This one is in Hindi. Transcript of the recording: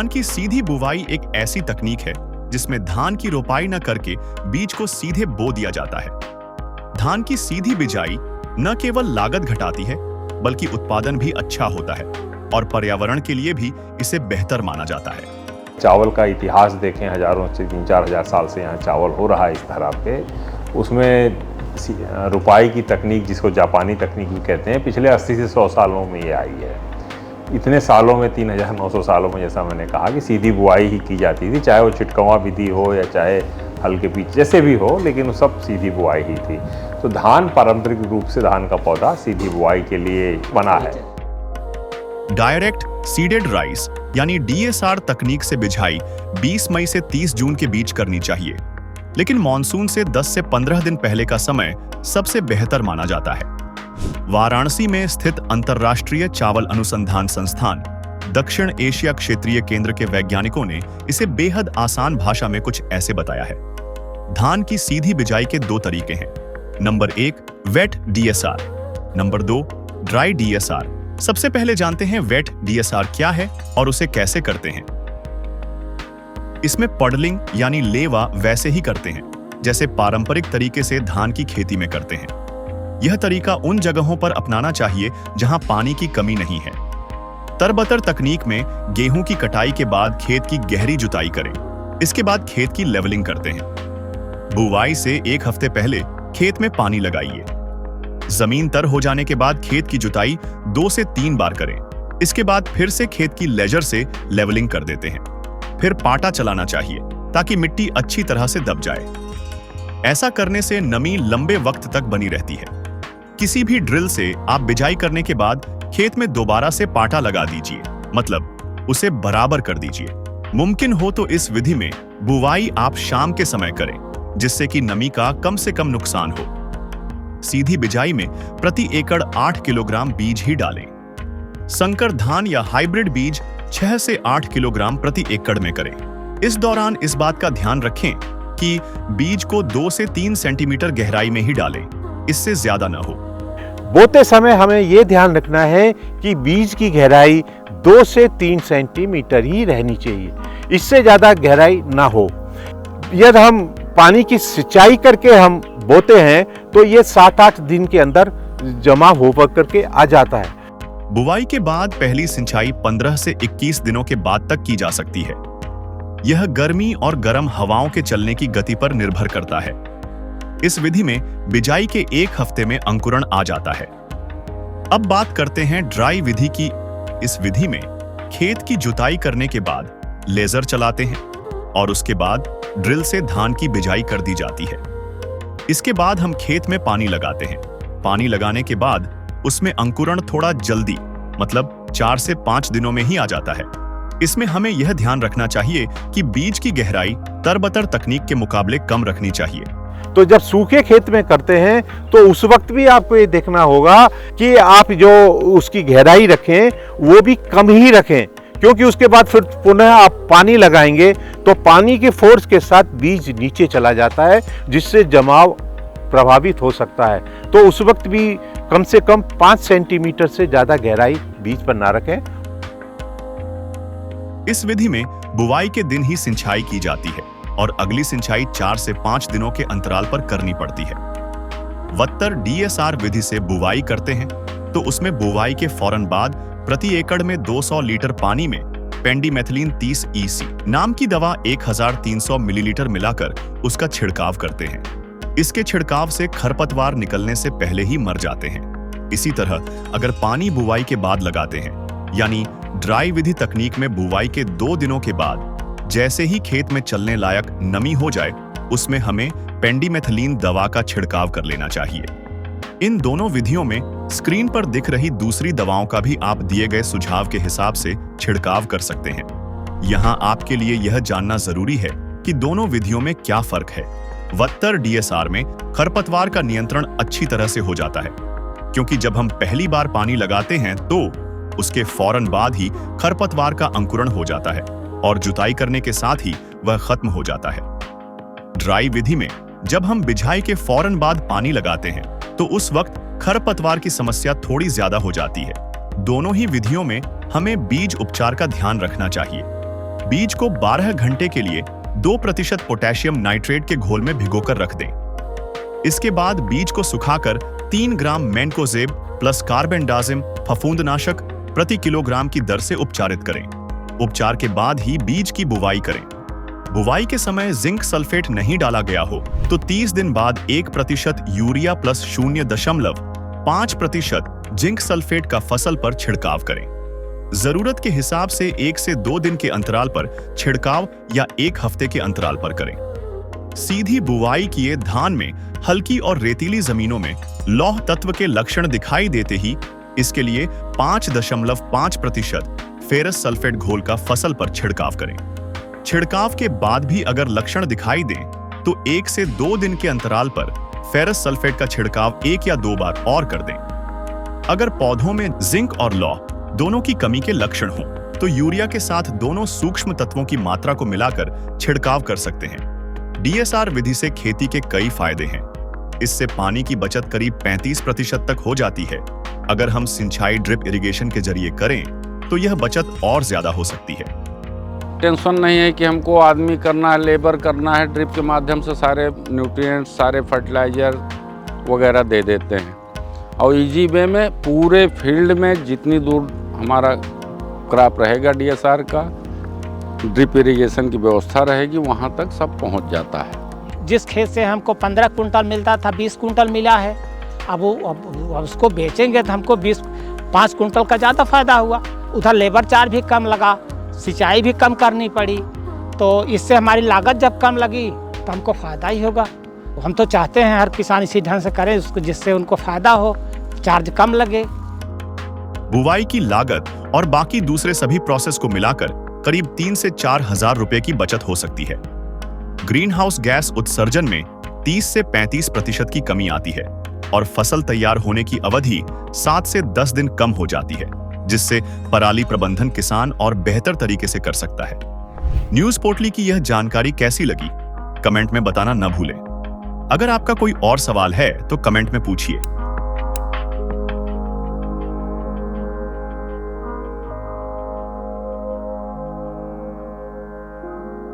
धान की सीधी बुवाई एक ऐसी तकनीक है जिसमें धान की रोपाई न करके बीज को सीधे बो दिया जाता है। धान की सीधी बिजाई न केवल लागत घटाती है बल्कि उत्पादन भी अच्छा होता है और पर्यावरण के लिए भी इसे बेहतर माना जाता है। चावल का इतिहास देखें, हजारों से 3-4 हजार साल से यहाँ चावल हो रहा है इस तरह के। उसमें रुपाई की तकनीक, जिसको जापानी तकनीक भी कहते हैं, पिछले 80 से 100 सालों में ये आई है। इतने सालों में 3900 सालों में, जैसा मैंने कहा, कि सीधी बुआई ही की जाती थी, चाहे वो छिटकवा विधि हो या चाहे हल के बीच जैसे भी हो, लेकिन वो सब सीधी बुआई ही थी। तो धान पारंपरिक रूप से धान का पौधा सीधी बुआई के लिए बना है। डायरेक्ट सीडेड राइस यानी DSR तकनीक से बिजाई 20 मई से 30 जून के बीच करनी चाहिए, लेकिन मॉनसून से 10 से 15 दिन पहले का समय सबसे बेहतर माना जाता है। वाराणसी में स्थित अंतर्राष्ट्रीय चावल अनुसंधान संस्थान दक्षिण एशिया क्षेत्रीय केंद्र के वैज्ञानिकों ने इसे बेहद आसान भाषा में कुछ ऐसे बताया है। धान की सीधी बिजाई के 2 तरीके हैं। Number 1 wet DSR, number 2 dry DSR। सबसे पहले जानते हैं वेट DSR क्या है और उसे कैसे करते हैं। इसमें पडलिंग यानी लेवा वैसे ही करते हैं जैसे पारंपरिक तरीके से धान की खेती में करते हैं। यह तरीका उन जगहों पर अपनाना चाहिए जहां पानी की कमी नहीं है। तरबतर तकनीक में गेहूं की कटाई के बाद खेत की गहरी जुताई करें, इसके बाद खेत की लेवलिंग करते हैं। बुवाई से 1 हफ्ते पहले खेत में पानी लगाइए। जमीन तर हो जाने के बाद खेत की जुताई 2 से 3 बार करें। इसके बाद फिर से खेत की लेजर से लेवलिंग कर देते हैं। फिर पाटा चलाना चाहिए ताकि मिट्टी अच्छी तरह से दब जाए। ऐसा करने से नमी लंबे वक्त तक बनी रहती है। किसी भी ड्रिल से आप बिजाई करने के बाद खेत में दोबारा से पाटा लगा दीजिए, मतलब उसे बराबर कर दीजिए। मुमकिन हो तो इस विधि में बुवाई आप शाम के समय करें, जिससे कि नमी का कम से कम नुकसान हो। सीधी बिजाई में प्रति एकड़ 8 किलोग्राम बीज ही डालें। संकर धान या हाइब्रिड बीज 6 से 8 किलोग्राम प्रति एकड़ में करें। इस दौरान इस बात का ध्यान रखें कि बीज को 2 से 3 सेंटीमीटर गहराई में ही डालें, इससे ज्यादा न हो। बोते समय हमें ये ध्यान रखना है कि बीज की गहराई 2 से 3 सेंटीमीटर ही रहनी चाहिए, इससे ज्यादा गहराई ना हो। यदि हम पानी की सिंचाई करके हम बोते हैं तो ये 7-8 दिन के अंदर जमा हो करके आ जाता है। बुवाई के बाद पहली सिंचाई 15 से 21 दिनों के बाद तक की जा सकती है। यह गर्मी और गर्म हवाओं के चलने की गति पर निर्भर करता है। इस विधि में बिजाई के 1 हफ्ते में अंकुरण आ जाता है। अब बात करते हैं ड्राई विधि की। इस विधि में खेत की जुताई करने के बाद लेजर चलाते हैं और उसके बाद ड्रिल से धान की बिजाई कर दी जाती है। इसके बाद हम खेत में पानी लगाते हैं। पानी लगाने के बाद उसमें अंकुरण थोड़ा जल्दी, मतलब 4 से 5 दिनों में ही आ जाता है। इसमें हमें यह ध्यान रखना चाहिए कि बीज की गहराई तरबतर तकनीक के मुकाबले कम रखनी चाहिए। तो जब सूखे खेत में करते हैं तो उस वक्त भी आपको ये देखना होगा कि आप जो उसकी गहराई रखें वो भी कम ही रखें, क्योंकि उसके बाद फिर पुनः आप पानी लगाएंगे तो पानी के फोर्स के साथ बीज नीचे चला जाता है, जिससे जमाव प्रभावित हो सकता है। तो उस वक्त भी कम से कम 5 सेंटीमीटर से ज्यादा गहराई बीज पर ना रखें। इस विधि में बुवाई के दिन ही सिंचाई की जाती है और अगली सिंचाई 4 से 5 दिनों के अंतराल पर करनी पड़ती है। वत्तर DSR विधि से बुवाई करते हैं तो उसमें बुवाई के फौरन बाद प्रति एकड़ में 200 लीटर पानी में पेंडिमेथिलीन 30 EC नाम की दवा 1300 मिलीलीटर मिलाकर उसका छिड़काव करते हैं। इसके छिड़काव से खरपतवार निकलने से पहले ही मर जाते हैं। इसी तरह अगर पानी बुवाई के बाद लगाते हैं, यानी ड्राई विधि तकनीक में बुवाई के 2 दिनों के बाद जैसे ही खेत में चलने लायक नमी हो जाए, उसमें हमें पेंडिमेथिलीन दवा का छिड़काव कर लेना चाहिए। इन दोनों विधियों में स्क्रीन पर दिख रही दूसरी दवाओं का भी आप दिए गए सुझाव के हिसाब से छिड़काव कर सकते हैं। यहाँ आपके लिए यह जानना जरूरी है कि दोनों विधियों में क्या फर्क है। वत्तर DSR में खरपतवार का नियंत्रण अच्छी तरह से हो जाता है, क्योंकि जब हम पहली बार पानी लगाते हैं तो उसके फौरन बाद ही खरपतवार का अंकुरण हो जाता है और जुताई करने के साथ ही वह खत्म हो जाता है। ड्राई विधि में जब हम बिजाई के फौरन बाद पानी लगाते हैं तो उस वक्त खरपतवार की समस्या थोड़ी ज्यादा हो जाती है। दोनों ही विधियों में हमें बीज उपचार का ध्यान रखना चाहिए। बीज को 12 घंटे के लिए 2% पोटेशियम नाइट्रेट के घोल में भिगोकर रख दें। इसके बाद बीज को सुखाकर 3 ग्राम मैनकोजेब प्लस कार्बेंडाजिम फफूंदनाशक प्रति किलोग्राम की दर से उपचारित करें। उपचार के बाद ही बीज की बुवाई करें। बुवाई के समय जिंक सल्फेट नहीं डाला गया हो तो 30 दिन बाद 1% यूरिया प्लस 0.5% जिंक सल्फेट का फसल पर छिड़काव करें। जरूरत के हिसाब से 1 से 2 दिन के अंतराल पर छिड़काव या 1 हफ्ते के अंतराल पर करें। सीधी बुवाई किए धान में हल्की और रेतीली जमीनों में लौह तत्व के लक्षण दिखाई देते ही इसके लिए 5.5% फेरस सल्फेट घोल का फसल पर छिड़काव करें। छिड़काव के बाद भी अगर लक्षण दिखाई दें तो 1 से 2 दिन के अंतराल पर फेरस सल्फेट का छिड़काव 1 या 2 बार और कर दें। अगर पौधों में जिंक और लौह दोनों की कमी के लक्षण हों तो यूरिया के साथ दोनों सूक्ष्म तत्वों की मात्रा को मिलाकर छिड़काव कर सकते हैं। डीएसआर विधि से खेती के कई फायदे हैं। इससे पानी की बचत करीब 35% तक हो जाती है। अगर हम सिंचाई ड्रिप इरिगेशन के जरिए करें तो यह बचत और ज्यादा हो सकती है। टेंशन नहीं है कि हमको आदमी करना है, लेबर करना है, ड्रिप के माध्यम से सारे न्यूट्रिएंट्स, सारे फर्टिलाइजर वगैरह दे देते हैं और इजी वे में पूरे फील्ड में जितनी दूर हमारा क्रॉप रहेगा डीएसआर का, ड्रिप इरिगेशन की व्यवस्था रहेगी, वहाँ तक सब पहुँच जाता है। जिस खेत से हमको 15 कुंटल मिलता था 20 कुंटल मिला है। अब उसको बेचेंगे तो हमको 5 कुंटल का ज़्यादा फायदा हुआ। उधर लेबर चार्ज भी कम लगा, सिंचाई भी कम करनी पड़ी, तो इससे हमारी लागत जब कम लगी तो हमको फ़ायदा ही होगा। हम तो चाहते हैं हर किसान इसी ढंग से करे उसको, जिससे उनको फ़ायदा हो, चार्ज कम लगे। बुवाई की लागत और बाकी दूसरे सभी प्रोसेस को मिलाकर करीब 3 से 4 हजार रुपए की बचत हो सकती है। ग्रीन हाउस गैस उत्सर्जन में 30 से 35% की कमी आती है और फसल तैयार होने की अवधि 7 से 10 दिन कम हो जाती है, जिससे पराली प्रबंधन किसान और बेहतर तरीके से कर सकता है। न्यूज पोर्टली की यह जानकारी कैसी लगी, कमेंट में बताना न भूलें। अगर आपका कोई और सवाल है तो कमेंट में पूछिए।